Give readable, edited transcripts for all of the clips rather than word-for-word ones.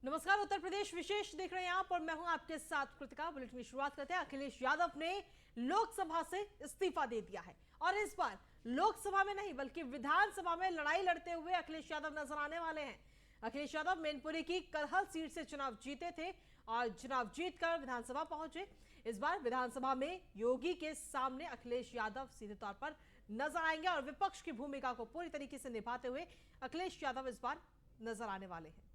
नमस्कार, उत्तर प्रदेश विशेष देख रहे हैं आप और मैं हूं आपके साथ कृतिका। बुलेटिन की शुरुआत करते हैं। अखिलेश यादव ने लोकसभा से इस्तीफा दे दिया है और इस बार लोकसभा में नहीं बल्कि विधानसभा में लड़ाई लड़ते हुए अखिलेश यादव नजर आने वाले हैं। अखिलेश यादव मैनपुरी की करहल सीट से चुनाव जीते थे और चुनाव जीतकर विधानसभा पहुंचे। इस बार विधानसभा में योगी के सामने अखिलेश यादव सीधे तौर पर नजर आएंगे और विपक्ष की भूमिका को पूरी तरीके से निभाते हुए अखिलेश यादव इस बार नजर आने वाले हैं।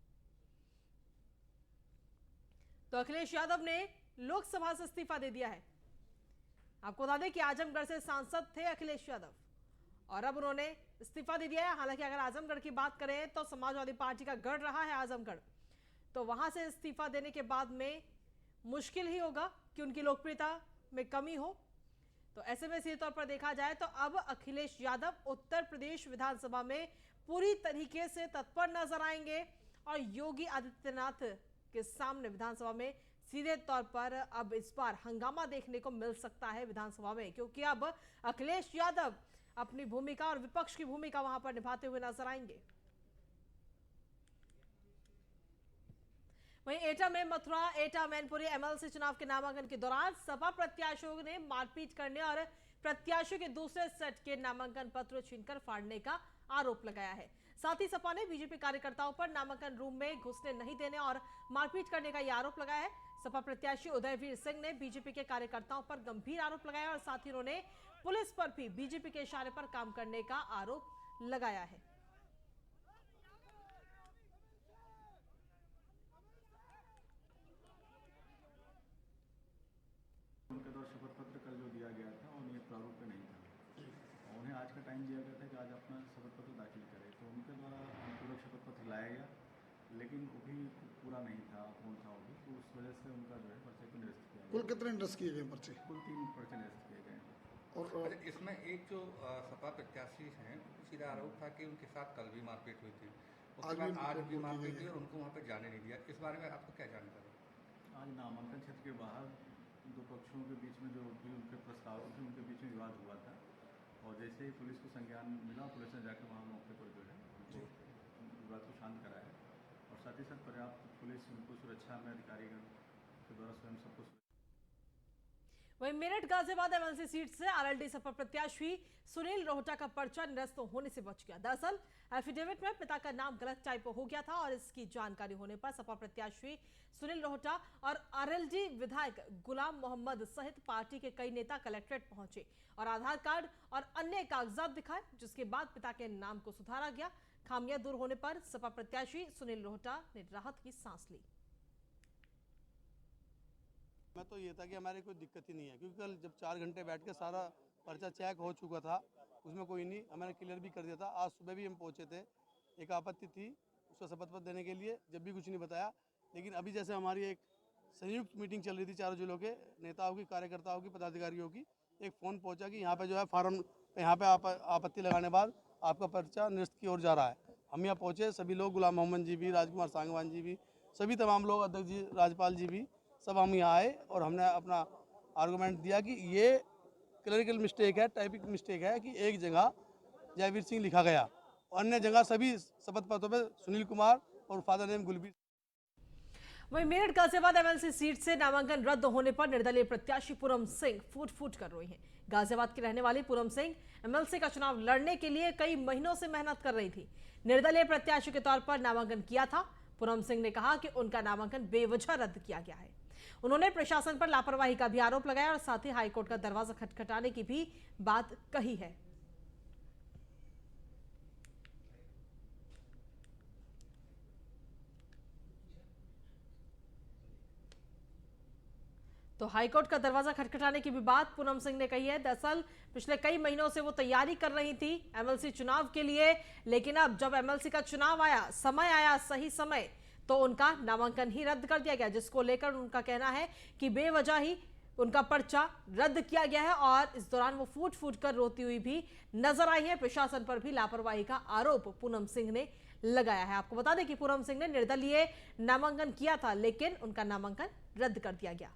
तो अखिलेश यादव ने लोकसभा से इस्तीफा दे दिया है। आपको बता दें कि आजमगढ़ से सांसद थे अखिलेश यादव और अब उन्होंने इस्तीफा दे दिया है। हालांकि अगर आजमगढ़ की बात करें तो समाजवादी पार्टी का गढ़ रहा है आजमगढ़, तो वहां से इस्तीफा देने के बाद में मुश्किल ही होगा कि उनकी लोकप्रियता में कमी हो। तो ऐसे में सीधे तौर पर देखा जाए तो अब अखिलेश यादव उत्तर प्रदेश विधानसभा में पूरी तरीके से तत्पर नजर आएंगे और योगी आदित्यनाथ के सामने विधानसभा में सीधे तौर पर अब इस बार हंगामा देखने को मिल सकता है विधानसभा में, क्योंकि अब अखिलेश यादव अपनी भूमिका और विपक्ष की भूमिका वहां पर निभाते हुए नजर आएंगे। वहीं एटा में मथुरा एटा मैनपुरी एमएलसी चुनाव के नामांकन के दौरान सपा प्रत्याशियों ने मारपीट करने और प्रत्याशियों के दूसरे सेट के नामांकन पत्र छीनकर फाड़ने का आरोप लगाया है। साथ ही सपा ने बीजेपी कार्यकर्ताओं पर नामांकन रूम में घुसने नहीं देने और मारपीट करने का यह आरोप लगाया है। सपा प्रत्याशी उदयवीर सिंह ने बीजेपी के कार्यकर्ताओं पर गंभीर आरोप लगाया और साथ ही उन्होंने पुलिस पर भी बीजेपी के इशारे पर काम करने का आरोप लगाया है। उनके द्वारा शपथ पत्र कल जो दिया गया था और ये प्रारूप पे नहीं था और उन्हें आज का टाइम दिया गया था कि आज अपना शपथ पत्र दाखिल करें, तो उनके द्वारा अनुपूरक शपथ पत्र लाया गया लेकिन वो भी पूरा नहीं था, पूर्ण था वो भी, तो उस वजह से उनका जो है पर्चे को निरस्त किया गया। कुल कितने निरस्त किए गए पर्चे? कुल 3 पर्चे निरस्त किए गए। और इसमें एक जो सपा प्रत्याशी हैं, सीधा आरोप था कि उनके साथ कल भी मारपीट हुई थी, उसके बाद आज भी मारपीट हुई और उनको वहाँ पर जाने नहीं दिया। इस बारे में आपको क्या जानकारी? आज नामांकन क्षेत्र के बाहर दो पक्षों के बीच में जो भी उनके प्रस्ताव थे उनके बीच में विवाद हुआ था और जैसे ही पुलिस को संज्ञान मिला, पुलिस ने जाकर वहाँ मौके पर जो है उनको विवाद को शांत कराया और साथ ही साथ पर्याप्त पुलिस उनको सुरक्षा में अधिकारीगण के द्वारा स्वयं सबको। वहीं मेरठ गाजियाबाद एमएलसी सीट से आरएलडी सपा प्रत्याशी सुनील रोहटा का पर्चा निरस्त होने से बच गया। दरअसल एफिडेविट में पिता का नाम गलत टाइप हो गया था और इसकी जानकारी होने पर सपा प्रत्याशी सुनील रोहटा और आरएलडी विधायक गुलाम मोहम्मद सहित पार्टी के कई नेता कलेक्ट्रेट पहुंचे और आधार कार्ड और अन्य कागजात दिखाए, जिसके बाद पिता के नाम को सुधारा गया। खामियां दूर होने पर सपा प्रत्याशी सुनील रोहटा ने राहत की सांस ली। मैं तो ये था कि हमारी कोई दिक्कत ही नहीं है, क्योंकि कल जब 4 घंटे बैठ के सारा पर्चा चेक हो चुका था, उसमें कोई नहीं, हमारे क्लियर भी कर दिया था। आज सुबह भी हम पहुंचे थे, एक आपत्ति थी उसका शपथ पत्र देने के लिए, जब भी कुछ नहीं बताया। लेकिन अभी जैसे हमारी एक संयुक्त मीटिंग चल रही थी चारों जिलों के नेताओं की, कार्यकर्ताओं की, पदाधिकारियों की, एक फ़ोन पहुँचा कि यहाँ पर जो है फार्म, यहाँ पर आपत्ति लगाने बाद आपका पर्चा निरस्त की ओर जा रहा है। हम यहाँ पहुँचे, सभी लोग, गुलाम मोहम्मद जी भी, राजकुमार सांगवान जी भी, सभी तमाम लोग, अध्यक्ष जी, राज्यपाल जी भी, सब हम यहाँ आए और हमने अपना आर्गूमेंट दिया कि ये क्लरिकल मिस्टेक है, टाइपिंग मिस्टेक है कि एक जगह जयवीर सिंह लिखा गया और अन्य जगह सभी शपथ पत्रों में सुनील कुमार और फादर नेम गुलबीर। वहीं मेरठ गाजियाबाद एमएलसी सीट से नामांकन रद्द होने पर निर्दलीय प्रत्याशी पूरम सिंह फूट फूट कर रही हैं। गाजियाबाद की रहने वाली पूरम सिंह एमएलसी का चुनाव लड़ने के लिए कई महीनों से मेहनत कर रही थी। निर्दलीय प्रत्याशी के तौर पर नामांकन किया था। पूरम सिंह ने कहा कि उनका नामांकन बेवजह रद्द किया गया है। उन्होंने प्रशासन पर लापरवाही का भी आरोप लगाया और साथ ही हाईकोर्ट का दरवाजा खटखटाने की भी बात कही है। तो हाईकोर्ट का दरवाजा खटखटाने की भी बात पूनम सिंह ने कही है। दरअसल पिछले कई महीनों से वो तैयारी कर रही थी एमएलसी चुनाव के लिए, लेकिन अब जब एमएलसी का चुनाव आया, समय आया, सही समय, तो उनका नामांकन ही रद्द कर दिया गया, जिसको लेकर उनका कहना है कि बेवजह ही उनका पर्चा रद्द किया गया है और इस दौरान वो फूट फूट कर रोती हुई भी नजर आई है। प्रशासन पर भी लापरवाही का आरोप पूनम सिंह ने लगाया है। आपको बता दें कि पूनम सिंह ने निर्दलीय नामांकन किया था, लेकिन उनका नामांकन रद्द कर दिया गया।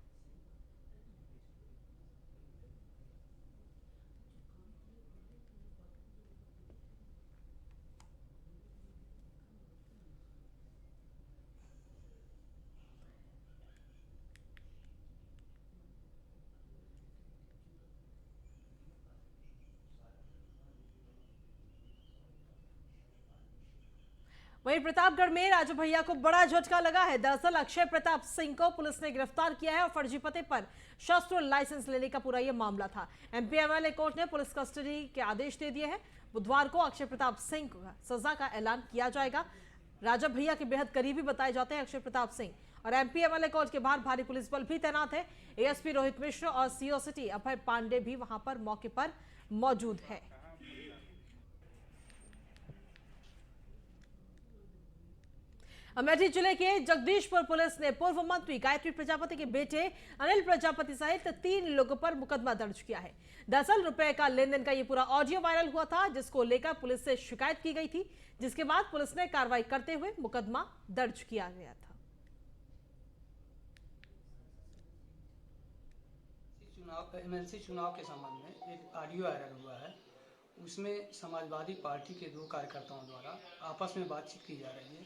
वहीं प्रतापगढ़ में राजू भैया को बड़ा झटका लगा है। दरअसल अक्षय प्रताप सिंह को पुलिस ने गिरफ्तार किया है और फर्जी पते पर शस्त्र लाइसेंस लेने का पूरा यह मामला था। एमपी एमएलए कोर्ट ने पुलिस कस्टडी के आदेश दे दिए हैं। बुधवार को अक्षय प्रताप सिंह को सजा का ऐलान किया जाएगा। राजू भैया के बेहद करीबी बताए जाते हैं अक्षय प्रताप सिंह, और एमपी एमएलए कोर्ट के बाहर भारी पुलिस बल भी तैनात है। एएसपी रोहित मिश्र और सीओ सिटी अभय पांडे भी वहां पर मौके पर मौजूद है। अमेठी जिले के जगदीशपुर पुलिस ने पूर्व मंत्री गायत्री प्रजापति के बेटे अनिल प्रजापति सहित 3 लोगों पर मुकदमा दर्ज किया है। दरअसल रुपए का लेन देन का ये पूरा ऑडियो वायरल हुआ था, जिसको लेकर पुलिस से शिकायत की गई थी, जिसके बाद पुलिस ने कार्रवाई करते हुए मुकदमा दर्ज किया गया था। एमएलसी चुनाव के संबंध में एक ऑडियो वायरल हुआ है। उसमें समाजवादी पार्टी के 2 कार्यकर्ताओं द्वारा आपस में बातचीत की जा रही है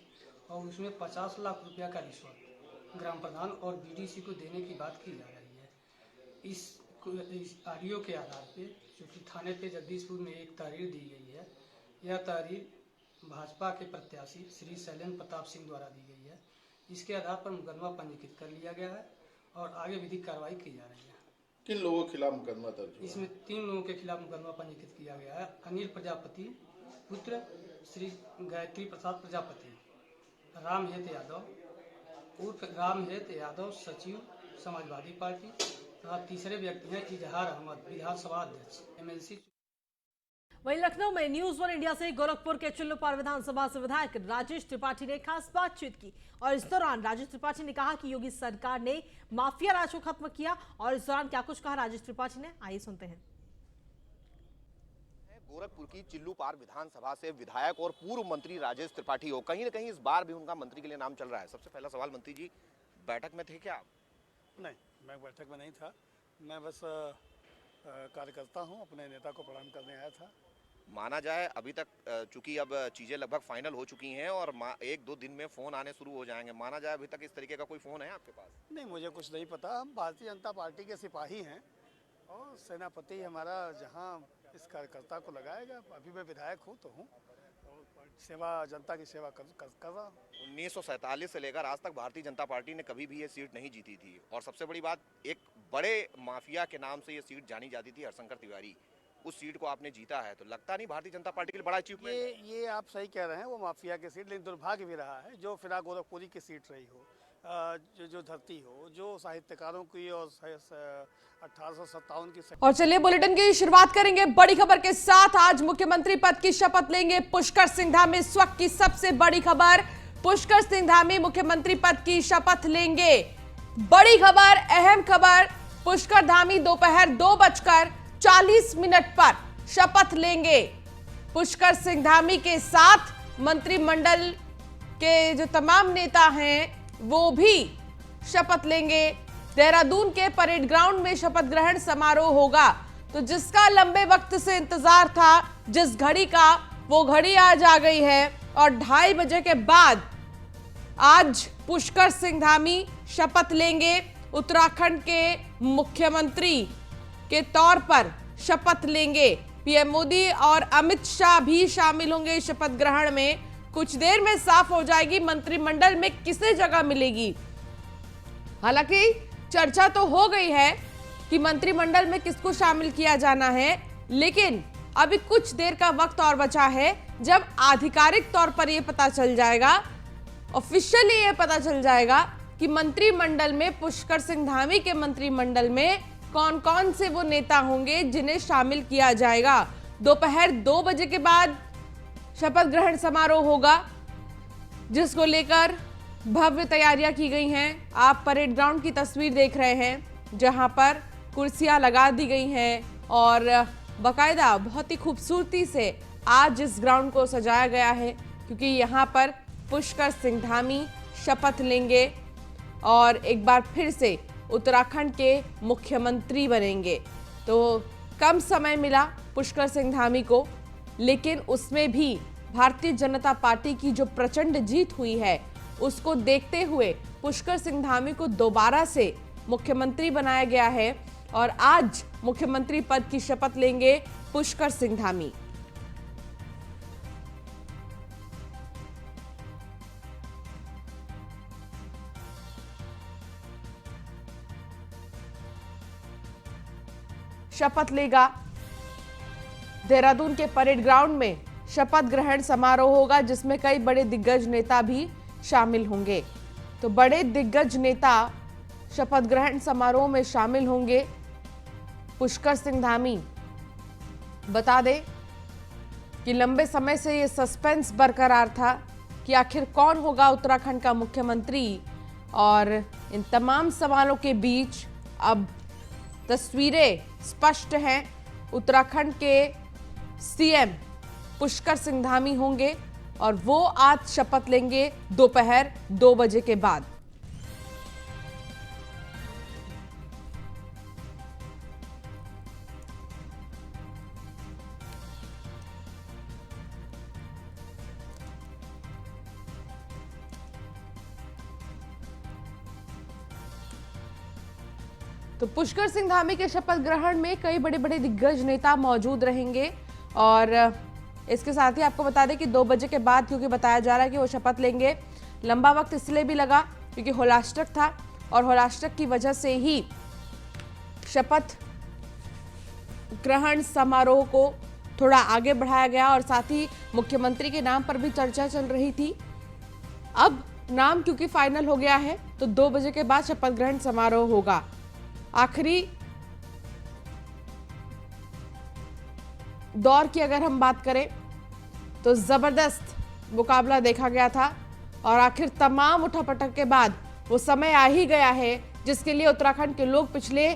और उसमें 50 लाख रुपया का रिश्वत ग्राम प्रधान और बीडीसी को देने की बात की जा रही है। इस ऑडियो के आधार पे चूँकि थाने पे जगदीशपुर में एक तहरीर दी गई है, यह तहरीर भाजपा के प्रत्याशी श्री शैलेंद्र प्रताप सिंह द्वारा दी गई है। इसके आधार पर मुकदमा पंजीकृत कर लिया गया है और आगे विधिक कार्रवाई की जा रही है। किन लोगों के खिलाफ मुकदमा दर्ज हुआ? इसमें 3 लोगों के खिलाफ मुकदमा पंजीकृत किया गया है। अनिल प्रजापति पुत्र श्री गायत्री प्रसाद प्रजापति, रामहेत यादव उर्फ रामहेत यादव सचिव समाजवादी पार्टी, तथा तीसरे व्यक्ति हैं इजहार अहमद विधानसभा अध्यक्ष एमएलसी। वहीं लखनऊ में न्यूज 1 इंडिया से गोरखपुर के चिल्लूपार विधानसभा से विधायक राजेश त्रिपाठी ने खास बातचीत की और इस दौरान राजेश त्रिपाठी ने कहा कि योगी सरकार ने माफिया राज को खत्म किया। और इस दौरान क्या कुछ कहा राजेश त्रिपाठी ने, आइए सुनते हैं। गोरखपुर की चिल्लूपार विधानसभा से विधायक और पूर्व मंत्री राजेश त्रिपाठी हो, कहीं न कहीं इस बार भी उनका मंत्री के लिए नाम चल रहा है। सबसे पहला सवाल, मंत्री जी बैठक में थे क्या आप? नहीं, मैं बैठक में नहीं था। मैं बस कार्यकर्ता हूं, अपने नेता को प्रणाम करने आया था। माना जाए अभी तक चूंकि अब चीजें लगभग फाइनल हो चुकी हैं और 1-2 दिन में फोन आने शुरू हो जाएंगे, माना जाए अभी तक इस तरीके का कोई फोन है आपके पास? नहीं, मुझे कुछ नहीं पता। हम भारतीय जनता पार्टी के सिपाही हैं और सेनापति हमारा जहां इस कार्यकर्ता को लगाएगा। अभी मैं विधायक हूं तो हूं और सेवा, जनता की सेवा कर रहा हूँ। 1947 से लेकर आज तक भारतीय जनता पार्टी ने कभी भी ये सीट नहीं जीती थी और सबसे बड़ी बात, एक बड़े माफिया के नाम से ये सीट जानी जाती थी, हरशंकर तिवारी। उस सीट को आपने जीता है तो लगता नहीं भारतीय जनता पार्टी के लिए बड़ा अचीवमेंट? ये आप सही कह रहे हैं, वो माफिया की सीट, लेकिन दुर्भाग्य भी रहा है जो फिलहाल गोरखपुरी की सीट रही हो, जो धरती हो, जो साहित्यकारों की और 1857 की। और चलिए बुलेटिन की शुरुआत करेंगे बड़ी खबर के साथ। आज मुख्यमंत्री पद की शपथ लेंगे पुष्कर सिंह धामी। इस वक्त की सबसे बड़ी खबर, पुष्कर सिंह धामी मुख्यमंत्री पद की शपथ लेंगे। बड़ी खबर, अहम खबर, पुष्कर धामी दोपहर 2:40 पर शपथ लेंगे। पुष्कर सिंह धामी के साथ मंत्रिमंडल के जो तमाम नेता हैं वो भी शपथ लेंगे। देहरादून के परेड ग्राउंड में शपथ ग्रहण समारोह होगा। तो जिसका लंबे वक्त से इंतजार था, जिस घड़ी का, वो घड़ी आज आ गई है और 2:30 बजे के बाद आज पुष्कर सिंह धामी शपथ लेंगे। उत्तराखंड के मुख्यमंत्री के तौर पर शपथ लेंगे। पीएम मोदी और अमित शाह भी शामिल होंगे शपथ ग्रहण में। कुछ देर में साफ हो जाएगी मंत्रिमंडल में किसे जगह मिलेगी। हालांकि चर्चा तो हो गई है कि मंत्रिमंडल में किसको शामिल किया जाना है, लेकिन अभी कुछ देर का वक्त और बचा है जब आधिकारिक तौर पर यह पता चल जाएगा, ऑफिशियली यह पता चल जाएगा कि मंत्रिमंडल में, पुष्कर सिंह धामी के मंत्रिमंडल में कौन कौन से वो नेता होंगे जिन्हें शामिल किया जाएगा। दोपहर 2 बजे के बाद शपथ ग्रहण समारोह होगा, जिसको लेकर भव्य तैयारियां की गई हैं। आप परेड ग्राउंड की तस्वीर देख रहे हैं, जहां पर कुर्सियां लगा दी गई हैं और बाकायदा बहुत ही खूबसूरती से आज इस ग्राउंड को सजाया गया है, क्योंकि यहां पर पुष्कर सिंह धामी शपथ लेंगे और एक बार फिर से उत्तराखंड के मुख्यमंत्री बनेंगे। तो कम समय मिला पुष्कर सिंह धामी को, लेकिन उसमें भी भारतीय जनता पार्टी की जो प्रचंड जीत हुई है उसको देखते हुए पुष्कर सिंह धामी को दोबारा से मुख्यमंत्री बनाया गया है और आज मुख्यमंत्री पद की शपथ लेंगे पुष्कर सिंह धामी। शपथ लेगा। देहरादून के परेड ग्राउंड में शपथ ग्रहण समारोह होगा, जिसमें कई बड़े दिग्गज नेता भी शामिल होंगे। तो बड़े दिग्गज नेता शपथ ग्रहण समारोह में शामिल होंगे। पुष्कर सिंह धामी, बता दें कि लंबे समय से ये सस्पेंस बरकरार था कि आखिर कौन होगा उत्तराखंड का मुख्यमंत्री, और इन तमाम सवालों के बीच अब तस्वीरें स्पष्ट हैं। उत्तराखंड के सीएम पुष्कर सिंह धामी होंगे और वो आज शपथ लेंगे दोपहर 2 बजे के बाद। तो पुष्कर सिंह धामी के शपथ ग्रहण में कई बड़े बड़े दिग्गज नेता मौजूद रहेंगे। और इसके साथ ही आपको बता दें कि 2 बजे के बाद, क्योंकि बताया जा रहा है कि वो शपथ लेंगे, लंबा वक्त इसलिए भी लगा क्योंकि होलाष्टक था और होलाष्टक की वजह से ही शपथ ग्रहण समारोह को थोड़ा आगे बढ़ाया गया और साथ ही मुख्यमंत्री के नाम पर भी चर्चा चल रही थी। अब नाम क्योंकि फाइनल हो गया है तो 2 बजे के बाद शपथ ग्रहण समारोह होगा। आखिरी दौर की अगर हम बात करें तो जबरदस्त मुकाबला देखा गया था और आखिर तमाम उठापटक के बाद वो समय आ ही गया है जिसके लिए उत्तराखंड के लोग पिछले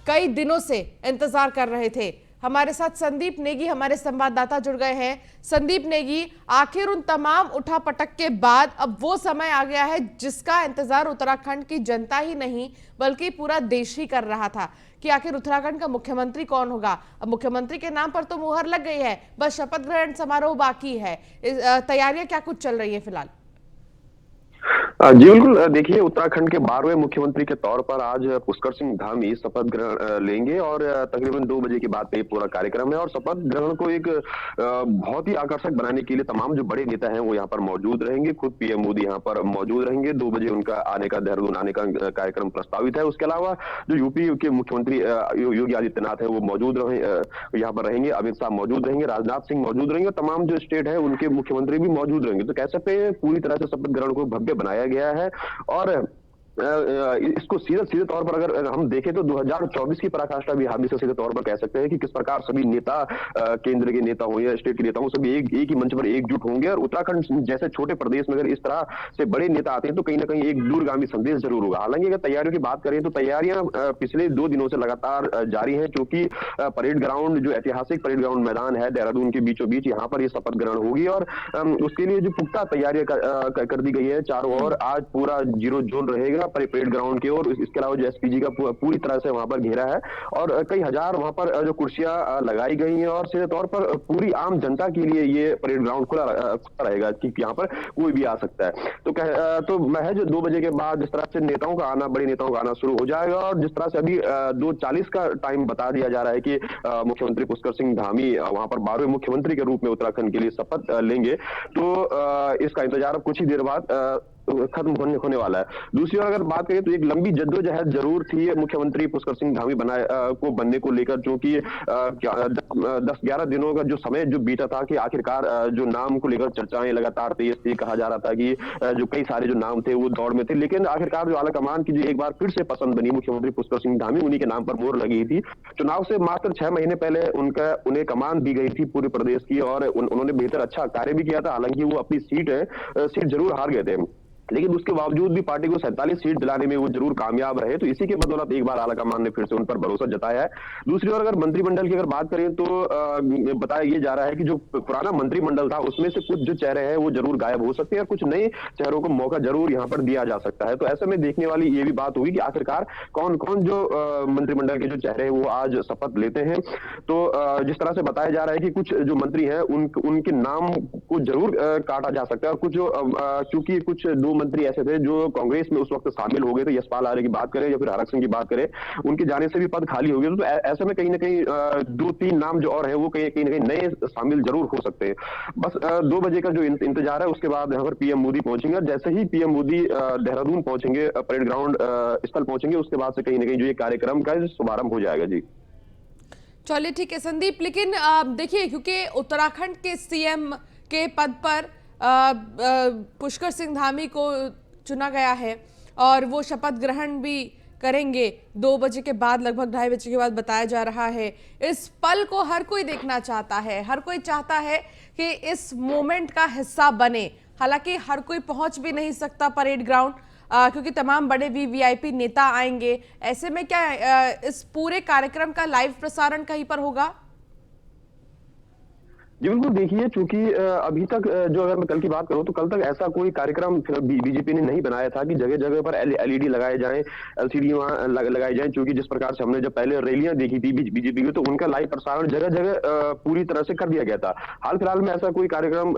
कई दिनों से इंतजार कर रहे थे। हमारे साथ संदीप नेगी, हमारे संवाददाता जुड़ गए हैं। संदीप नेगी, आखिर उन तमाम उठापटक के बाद अब वो समय आ गया है जिसका इंतजार उत्तराखंड की जनता ही नहीं बल्कि पूरा देश ही कर रहा था कि आखिर उत्तराखंड का मुख्यमंत्री कौन होगा। अब मुख्यमंत्री के नाम पर तो मुहर लग गई है, बस शपथ ग्रहण समारोह बाकी है। तैयारियां क्या कुछ चल रही है फिलहाल? जी बिल्कुल, देखिए उत्तराखंड के 12वें मुख्यमंत्री के तौर पर आज पुष्कर सिंह धामी शपथ ग्रहण लेंगे और तकरीबन 2 बजे के बाद ये पूरा कार्यक्रम है। और शपथ ग्रहण को एक बहुत ही आकर्षक बनाने के लिए तमाम जो बड़े नेता हैं वो यहाँ पर मौजूद रहेंगे। खुद पीएम मोदी यहाँ पर मौजूद रहेंगे। 2 बजे उनका देहरादून आने का कार्यक्रम प्रस्तावित है। उसके अलावा जो यूपी के मुख्यमंत्री योगी आदित्यनाथ है वो मौजूद यहाँ पर रहेंगे। अमित शाह मौजूद रहेंगे, राजनाथ सिंह मौजूद रहेंगे, तमाम जो स्टेट है उनके मुख्यमंत्री भी मौजूद रहेंगे। तो कह सकते हैं पूरी तरह से शपथ ग्रहण को भव्य बनाया गया है। और इसको सीधे तौर पर अगर हम देखें तो 2024 की पराकाष्ठा भी हम इसे सीधे तौर पर कह सकते हैं कि किस प्रकार सभी नेता, केंद्र के नेता हो या स्टेट के नेता हो, सभी एक ही मंच पर एकजुट होंगे। और उत्तराखंड जैसे छोटे प्रदेश में अगर इस तरह से बड़े नेता आते हैं तो कहीं ना कहीं एक दूरगामी संदेश जरूर होगा। हालांकि अगर तैयारियों की बात करें तो तैयारियां पिछले 2 दिनों से लगातार जारी है, क्योंकि परेड ग्राउंड, जो ऐतिहासिक परेड ग्राउंड मैदान है देहरादून के बीचों बीच, यहाँ पर यह शपथ ग्रहण होगी। और उसके लिए जो पुख्ता तैयारियां कर दी गई है चारों ओर। आज पूरा 0 जोन रहेगा परेड ग्राउंड की ओर। इसके अलावा जो एसपीजी का पूरी तरह से वहां पर घेरा है और कई हजार वहां पर जो कुर्सियां लगाई गई हैं और सीधे तौर पर पूरी आम जनता के लिए ये परेड ग्राउंड खुला रहेगा कि यहाँ पर कोई भी आ सकता है। तो महज 2 बजे के बाद जिस तरह से नेताओं का आना, बड़े नेताओं का आना शुरू हो जाएगा और जिस तरह से अभी 2:40 का टाइम बता दिया जा रहा है कि मुख्यमंत्री पुष्कर सिंह धामी वहां पर 12वें मुख्यमंत्री के रूप में उत्तराखंड के लिए शपथ लेंगे, तो इसका इंतजार अब कुछ ही देर बाद खत्म होने वाला है। दूसरी ओर अगर बात करें तो एक लंबी जद्दोजहद जरूर थी मुख्यमंत्री पुष्कर सिंह धामी बनने को लेकर, जो कि 10-11 दिनों का जो समय जो बीता था कि आखिरकार जो नाम को लेकर चर्चाएं लगातार तेज थी। कहा जा रहा था कि जो कई सारे जो नाम थे वो दौड़ में थे, लेकिन आखिरकार जो आला कमान की जो एक बार फिर से पसंद बनी मुख्यमंत्री पुष्कर सिंह धामी, उन्हीं के नाम पर मोहर लगी थी। चुनाव से मात्र 6 महीने पहले उन्हें कमान दी गई थी पूरे प्रदेश की और उन्होंने बेहतर अच्छा कार्य भी किया था। हालांकि वो अपनी सीट जरूर हार गए थे, लेकिन उसके बावजूद भी पार्टी को 47 सीट दिलाने में वो जरूर कामयाब रहे। तो इसी के बदौलत एक बार आलाकमान ने फिर से उन पर भरोसा जताया है। दूसरी ओर अगर मंत्रिमंडल की अगर बात करें तो बताया ये जा रहा है कि जो पुराना मंत्रिमंडल था उसमें से कुछ जो चेहरे हैं वो जरूर गायब हो सकते हैं और कुछ नए चेहरों को मौका जरूर यहाँ पर दिया जा सकता है। तो ऐसे में देखने वाली ये भी बात होगी कि आखिरकार कौन कौन जो मंत्रिमंडल के जो चेहरे हैं वो आज शपथ लेते हैं। तो जिस तरह से बताया जा रहा है कि कुछ जो मंत्री हैं उनके नाम को जरूर काटा जा सकता है और कुछ क्योंकि कुछ 2 मंत्री ऐसे थे जो कांग्रेस में उस वक्त शामिल हो गए थे, यशपाल आर्य की बात करें या फिर हरक सिंह की बात करें, उनके जाने से भी पद खाली हो गए। तो ऐसे में कहीं ना कहीं 2-3 नाम जो और है वो कहीं ना कहीं नए शामिल जरूर हो सकते हैं। बस 2 बजे का जो इंतजार है, उसके बाद यहाँ पर पीएम मोदी पहुंचेंगे और जैसे ही पीएम मोदी देहरादून पहुंचेंगे, परेड ग्राउंड स्थल पहुंचेंगे, उसके बाद से कहीं ना कहीं जो ये कार्यक्रम का शुभारंभ हो जाएगा। जी चलिए ठीक है संदीप, लेकिन देखिए क्योंकि उत्तराखंड के सीएम के पद पर पुष्कर सिंह धामी को चुना गया है और वो शपथ ग्रहण भी करेंगे 2 बजे के बाद, लगभग 2:30 बजे के बाद बताया जा रहा है। इस पल को हर कोई देखना चाहता है, हर कोई चाहता है कि इस मोमेंट का हिस्सा बने। हालांकि हर कोई पहुंच भी नहीं सकता परेड ग्राउंड क्योंकि तमाम बड़े वीवीआईपी नेता आएंगे। ऐसे में क्या इस पूरे कार्यक्रम का लाइव प्रसारण कहीं पर होगा? जी बिल्कुल, देखिए चूंकि अभी तक जो अगर मैं कल की बात करूं तो कल तक ऐसा कोई कार्यक्रम बीजेपी ने नहीं बनाया था कि जगह जगह पर एलईडी लगाए जाएं, एलसीडी वहां लगाई जाएं। चूंकि जिस प्रकार से हमने जब पहले रैलियां देखी थी बीजेपी की, तो उनका लाइव प्रसारण जगह जगह पूरी तरह से कर दिया गया था। हाल फिलहाल में ऐसा कोई कार्यक्रम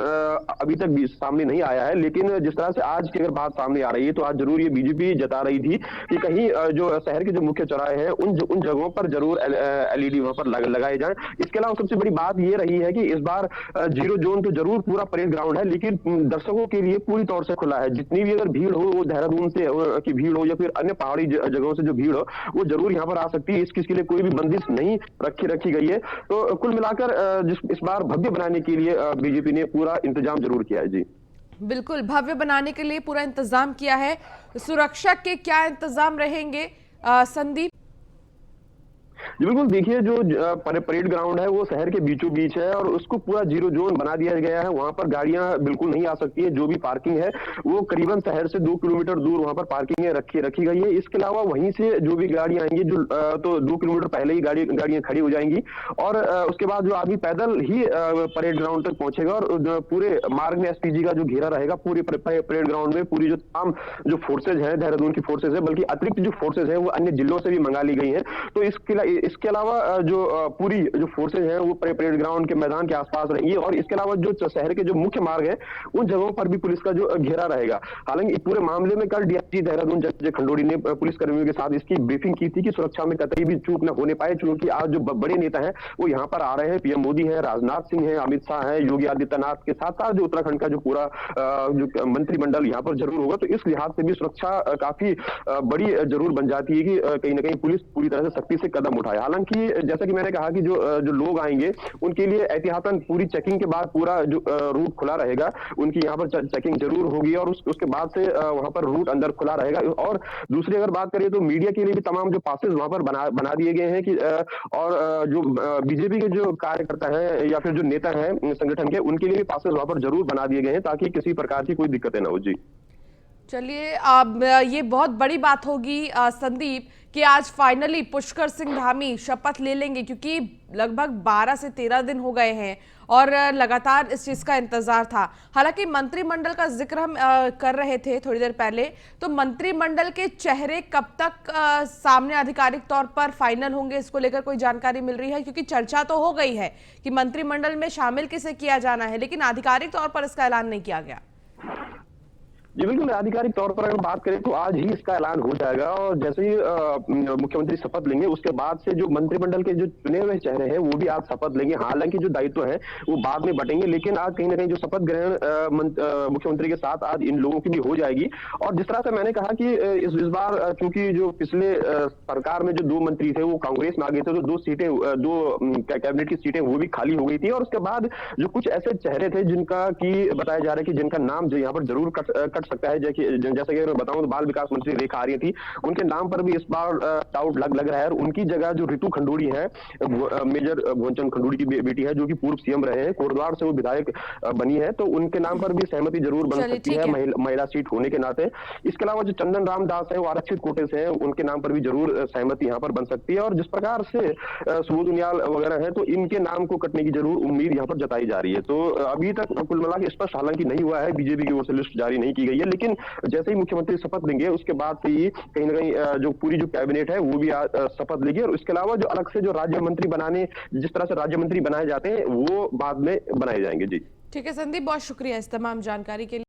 अभी तक सामने नहीं आया है, लेकिन जिस तरह से आज की अगर बात सामने आ रही है तो आज जरूर ये बीजेपी जता रही थी कि कहीं जो शहर के जो मुख्य चौराहे हैं उन जगहों पर जरूर एलईडी वहां पर लगाए जाए। इसके अलावा सबसे बड़ी बात ये रही है कि इस जीरो जोन तो जरूर पूरा परेड ग्राउंड है, लेकिन दर्शकों के लिए पूरी तौर से खुला है। जितनी भी अगर भीड़ हो, वो देहरादून से की भीड़ हो या फिर अन्य पहाड़ी जगहों से जो भीड़ हो, वो जरूर यहाँ पर आ सकती है। इसके लिए कोई भी बंदिश नहीं रखी गई है। तो कुल मिलाकर इस बार भव्य बनाने के लिए बीजेपी ने पूरा इंतजाम जरूर किया है। जी बिल्कुल, भव्य बनाने के लिए पूरा इंतजाम किया है। सुरक्षा के क्या इंतजाम रहेंगे संदीप? जी बिल्कुल, देखिए जो परेड ग्राउंड है वो शहर के बीचों बीच है और उसको पूरा जीरो जोन बना दिया गया है। वहां पर गाड़ियां बिल्कुल नहीं आ सकती है। जो भी पार्किंग है वो करीबन शहर से 2 किलोमीटर दूर वहां पर पार्किंग रखी गई है। इसके अलावा वहीं से जो भी गाड़ियां आएंगी तो 2 किलोमीटर पहले ही गाड़ियां खड़ी हो जाएंगी और उसके बाद जो आदमी पैदल ही परेड ग्राउंड तक पहुंचेगा और पूरे मार्ग में एसपीजी का जो घेरा रहेगा पूरे परेड ग्राउंड में। पूरी जो तमाम जो फोर्सेज है, देहरादून की फोर्सेज है, बल्कि अतिरिक्त जो फोर्सेज है वो अन्य जिलों से भी मंगा ली गई है। तो इसके अलावा जो पूरी जो फोर्सेज हैं वो परेड ग्राउंड के मैदान के आसपास रहेंगी और इसके अलावा जो शहर के जो मुख्य मार्ग है उन जगहों पर भी पुलिस का जो घेरा रहेगा। हालांकि पूरे मामले में कल डीआईजी देहरादून जय खंडोड़ी ने पुलिस कर्मियों के साथ इसकी ब्रीफिंग की थी कि सुरक्षा में कतई भी चूक न होने पाए, क्योंकि आज जो बड़े नेता हैं वो यहाँ पर आ रहे हैं। पीएम मोदी है, राजनाथ सिंह है, अमित शाह है, योगी आदित्यनाथ के साथ साथ जो उत्तराखंड का जो पूरा जो मंत्रिमंडल यहाँ पर जरूर होगा। तो इस लिहाज से भी सुरक्षा काफी बड़ी जरूर बन जाती है कि कहीं ना कहीं पुलिस पूरी तरह से सख्ती से कदम उठाए। हालांकि जैसा कि मैंने कहा कि जो लोग आएंगे उनके लिए एहतियातन पूरी चेकिंग के बाद पूरा जो रूट खुला रहेगा, उनकी यहाँ पर चेकिंग जरूर होगी और उसके बाद से वहां पर रूट अंदर खुला रहेगा। और दूसरी अगर बात करें तो मीडिया के लिए भी तमाम जो पासेस वहां पर बना दिए गए हैं कि और जो बीजेपी के जो कार्यकर्ता हैं या फिर जो नेता हैं संगठन के, उनके लिए भी पासेस वहां पर जरूर बना दिए गए हैं ताकि किसी प्रकार की कोई दिक्कतें ना हो। जी चलिए, अब ये बहुत बड़ी बात होगी संदीप कि आज फाइनली पुष्कर सिंह धामी शपथ ले लेंगे, क्योंकि लगभग 12 से 13 दिन हो गए हैं और लगातार इस चीज का इंतजार था। हालांकि मंत्रिमंडल का जिक्र हम कर रहे थे थोड़ी देर पहले, तो मंत्रिमंडल के चेहरे कब तक सामने आधिकारिक तौर पर फाइनल होंगे, इसको लेकर कोई जानकारी मिल रही है? क्योंकि चर्चा तो हो गई है कि मंत्रिमंडल में शामिल किसे किया जाना है, लेकिन आधिकारिक तौर पर इसका ऐलान नहीं किया गया। जी बिल्कुल, आधिकारिक तौर पर अगर बात करें तो आज ही इसका ऐलान हो जाएगा और जैसे ही मुख्यमंत्री शपथ लेंगे उसके बाद से जो मंत्रिमंडल के जो चुने हुए चेहरे हैं वो भी आज शपथ लेंगे। हालांकि जो दायित्व है वो बाद में बटेंगे, लेकिन आज कहीं ना कहीं जो शपथ ग्रहण मुख्यमंत्री के साथ आज इन लोगों की भी हो जाएगी। और जिस तरह से मैंने कहा कि इस बार चूंकि जो पिछले सरकार में जो 2 मंत्री थे वो कांग्रेस में आ गए थे, तो 2 कैबिनेट की सीटें वो भी खाली हो गई थी। और उसके बाद जो कुछ ऐसे चेहरे थे जिनका की बताया जा रहा है कि जिनका नाम जो यहाँ पर जरूर कट सकता है, जैसे कि मैं बताऊं तो बाल विकास मंत्री रेखा आर्य थी, उनके नाम पर भी इस बार डाउट लग रहा है। और उनकी जगह जो ऋतु खंडूड़ी है, मेजर भुवनचंद खंडूड़ी की बेटी है, जो कि पूर्व सीएम रहे हैं, कोटद्वार से वो विधायक बनी है, तो उनके नाम पर भी सहमति जरूर बन सकती है महिला सीट होने के नाते। इसके अलावा जो चंदन राम दास है वो आरक्षित कोटे से है, उनके नाम पर भी जरूर सहमति यहाँ पर बन सकती है। और जिस प्रकार से सुबोध उनियाल वगैरह है, तो इनके नाम को कटने की जरूर उम्मीद यहाँ पर जताई जा रही है। तो अभी तक कुल मिला के स्पष्ट हालांकि नहीं हुआ है, बीजेपी की ओर से लिस्ट जारी नहीं की गई है, लेकिन जैसे ही मुख्यमंत्री शपथ लेंगे उसके बाद से ही कहीं ना कहीं जो पूरी जो कैबिनेट है वो भी शपथ लेगी। और इसके अलावा जो अलग से जो राज्य मंत्री बनाने, जिस तरह से राज्य मंत्री बनाए जाते हैं वो बाद में बनाए जाएंगे। जी ठीक है संदीप, बहुत शुक्रिया इस तमाम जानकारी के लिए।